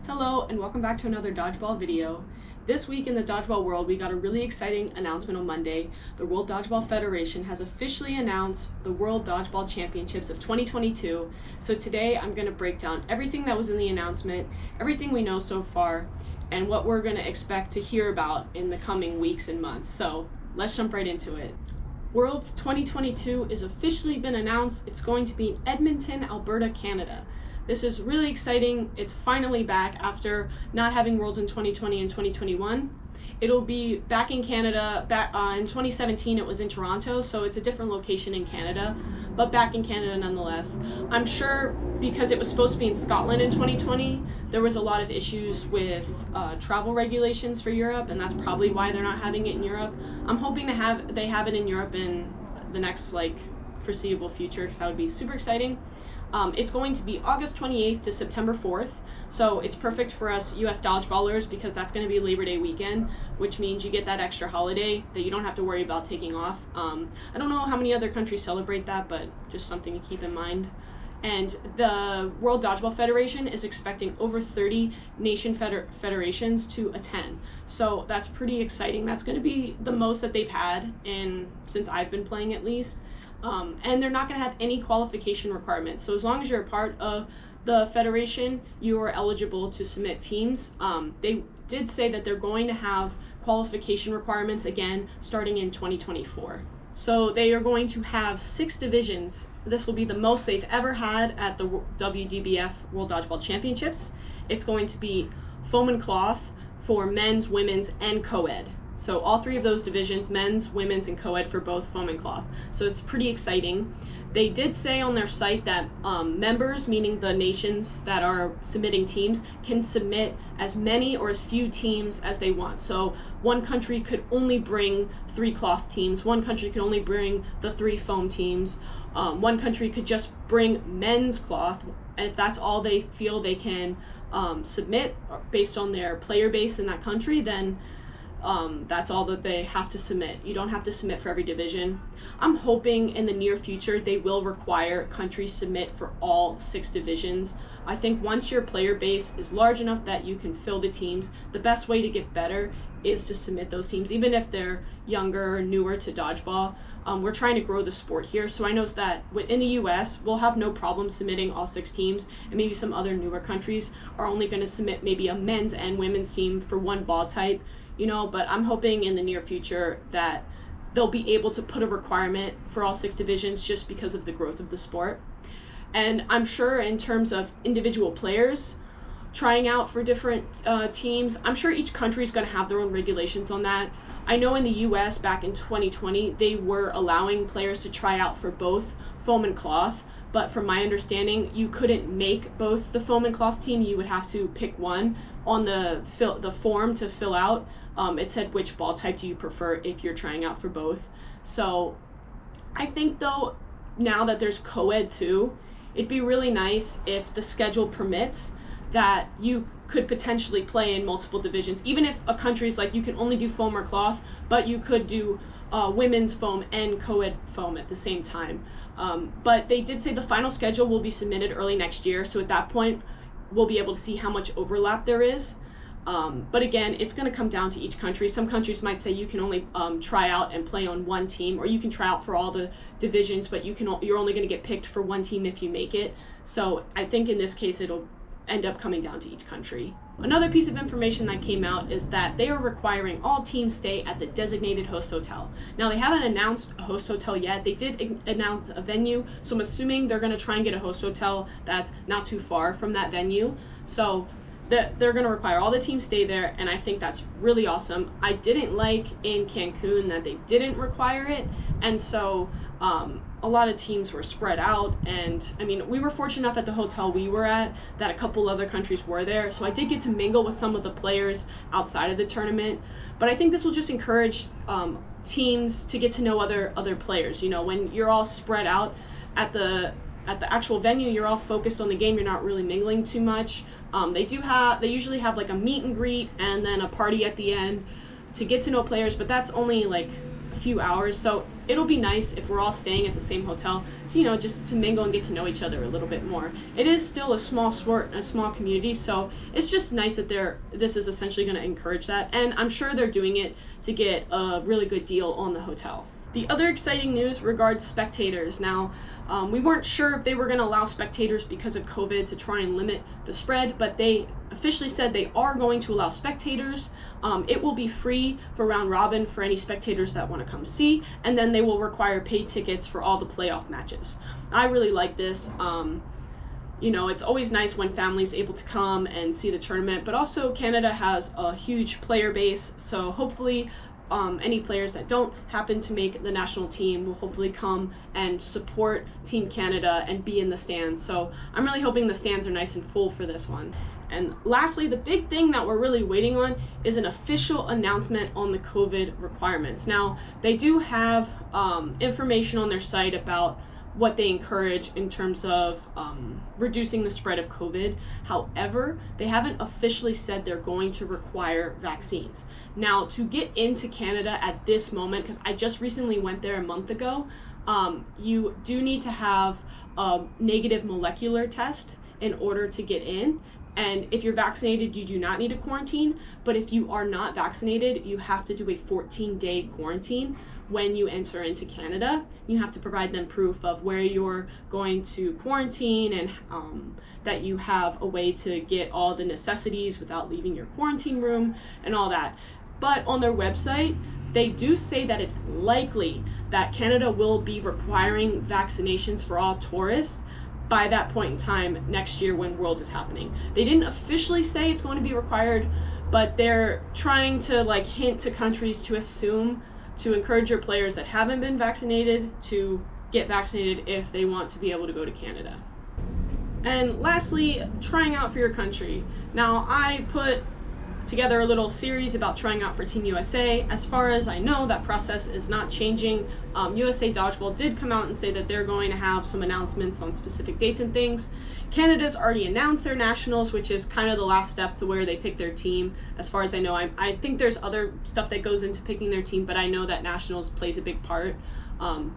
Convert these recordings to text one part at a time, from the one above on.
Hello and welcome back to another Dodgeball video. This week in the Dodgeball world, we got a really exciting announcement on Monday. The World Dodgeball Federation has officially announced the World Dodgeball Championships of 2022. So today I'm going to break down everything that was in the announcement, everything we know so far, and what we're going to expect to hear about in the coming weeks and months. So let's jump right into it. Worlds 2022 is officially been announced. It's going to be in Edmonton, Alberta, Canada. This is really exciting. It's finally back after not having Worlds in 2020 and 2021. It'll be back in Canada. In 2017 it was in Toronto, so it's a different location in Canada, but back in Canada nonetheless. I'm sure because it was supposed to be in Scotland in 2020, there was a lot of issues with travel regulations for Europe, and that's probably why they're not having it in Europe. I'm hoping they have it in Europe in the next foreseeable future, because that would be super exciting. It's going to be August 28th to September 4th, so it's perfect for us US dodgeballers because that's going to be Labor Day weekend, which means you get that extra holiday that you don't have to worry about taking off. I don't know how many other countries celebrate that, but just something to keep in mind. And the World Dodgeball Federation is expecting over 30 nation federations to attend, so that's pretty exciting. That's going to be the most that they've had since I've been playing, at least. And they're not going to have any qualification requirements. So as long as you're a part of the federation, you are eligible to submit teams. They did say that they're going to have qualification requirements again starting in 2024. So they are going to have 6 divisions. This will be the most they've ever had at the WDBF World Dodgeball Championships. It's going to be foam and cloth for men's, women's, and co-ed. So all 3 of those divisions, men's, women's, and co-ed for both foam and cloth. So it's pretty exciting. They did say on their site that members, meaning the nations that are submitting teams, can submit as many or as few teams as they want. So one country could only bring 3 cloth teams, one country could only bring the 3 foam teams, one country could just bring men's cloth. And if that's all they feel they can submit based on their player base in that country, then that's all that they have to submit. You don't have to submit for every division. I'm hoping in the near future they will require countries submit for all 6 divisions. I think once your player base is large enough that you can fill the teams, the best way to get better is to submit those teams, even if they're younger or newer to dodgeball. We're trying to grow the sport here, so I know that in the US, we'll have no problem submitting all 6 teams, and maybe some other newer countries are only going to submit maybe a men's and women's team for one ball type. But I'm hoping in the near future that they'll be able to put a requirement for all 6 divisions just because of the growth of the sport. And I'm sure in terms of individual players trying out for different teams, I'm sure each country is going to have their own regulations on that. I know in the US back in 2020, they were allowing players to try out for both foam and cloth. But from my understanding, you couldn't make both the foam and cloth team. You would have to pick one. On the form to fill out, it said which ball type do you prefer if you're trying out for both. So I think though, now that there's co-ed too, it'd be really nice if the schedule permits that you could potentially play in multiple divisions. Even if a country's like you can only do foam or cloth, but you could do women's foam and co-ed foam at the same time. But they did say the final schedule will be submitted early next year, so at that point we'll be able to see how much overlap there is. But again, it's going to come down to each country. Some countries might say you can only try out and play on one team, or you can try out for all the divisions, but you're only going to get picked for one team if you make it. So I think in this case it'll end up coming down to each country. Another piece of information that came out is that they are requiring all teams stay at the designated host hotel. Now, they haven't announced a host hotel yet. They did announce a venue, so I'm assuming they're going to try and get a host hotel that's not too far from that venue. So they're going to require all the teams stay there, and I think that's really awesome. I didn't like in Cancun that they didn't require it, and so a lot of teams were spread out. And I mean, we were fortunate enough at the hotel we were at that a couple other countries were there, so I did get to mingle with some of the players outside of the tournament. But I think this will just encourage teams to get to know other players. When you're all spread out at the actual venue, you're all focused on the game, you're not really mingling too much. They usually have like a meet and greet and then a party at the end to get to know players, but that's only like a few hours, so it'll be nice if we're all staying at the same hotel to, you know, just to mingle and get to know each other a little bit more. It is still a small sport, a small community, so it's just nice that this is essentially going to encourage that, and I'm sure they're doing it to get a really good deal on the hotel. The other exciting news regards spectators. Now, we weren't sure if they were going to allow spectators because of COVID to try and limit the spread, but they officially said they are going to allow spectators. It will be free for round robin for any spectators that want to come see, and then they will require paid tickets for all the playoff matches. I really like this. You know, it's always nice when families able to come and see the tournament, but also Canada has a huge player base, so hopefully any players that don't happen to make the national team will hopefully come and support Team Canada and be in the stands. So I'm really hoping the stands are nice and full for this one. And lastly, the big thing that we're really waiting on is an official announcement on the COVID requirements. Now, they do have information on their site about what they encourage in terms of reducing the spread of COVID. However, they haven't officially said they're going to require vaccines. Now, to get into Canada at this moment, because I just recently went there a month ago, you do need to have a negative molecular test in order to get in. And if you're vaccinated, you do not need a quarantine. But if you are not vaccinated, you have to do a 14-day quarantine when you enter into Canada. You have to provide them proof of where you're going to quarantine and that you have a way to get all the necessities without leaving your quarantine room and all that. But on their website, they do say that it's likely that Canada will be requiring vaccinations for all tourists by that point in time next year when World is happening. They didn't officially say it's going to be required, but they're trying to like hint to countries to assume, to encourage your players that haven't been vaccinated to get vaccinated if they want to be able to go to Canada. And lastly, trying out for your country. Now, I put together a little series about trying out for Team USA. As far as I know, that process is not changing. USA Dodgeball did come out and say that they're going to have some announcements on specific dates and things. Canada's already announced their nationals, which is kind of the last step to where they pick their team. As far as I know, I think there's other stuff that goes into picking their team, but I know that nationals plays a big part.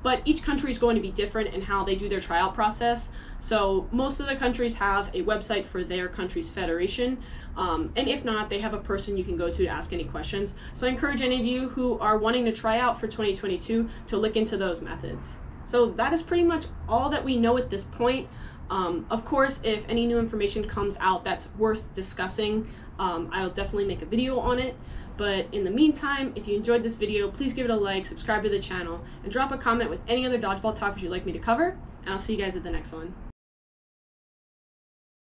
But each country is going to be different in how they do their tryout process. So most of the countries have a website for their country's federation. And if not, they have a person you can go to ask any questions. So I encourage any of you who are wanting to try out for 2022 to look into those methods. So that is pretty much all that we know at this point. Of course, if any new information comes out that's worth discussing, I'll definitely make a video on it. But in the meantime, if you enjoyed this video, please give it a like, subscribe to the channel, and drop a comment with any other dodgeball topics you'd like me to cover, and I'll see you guys at the next one.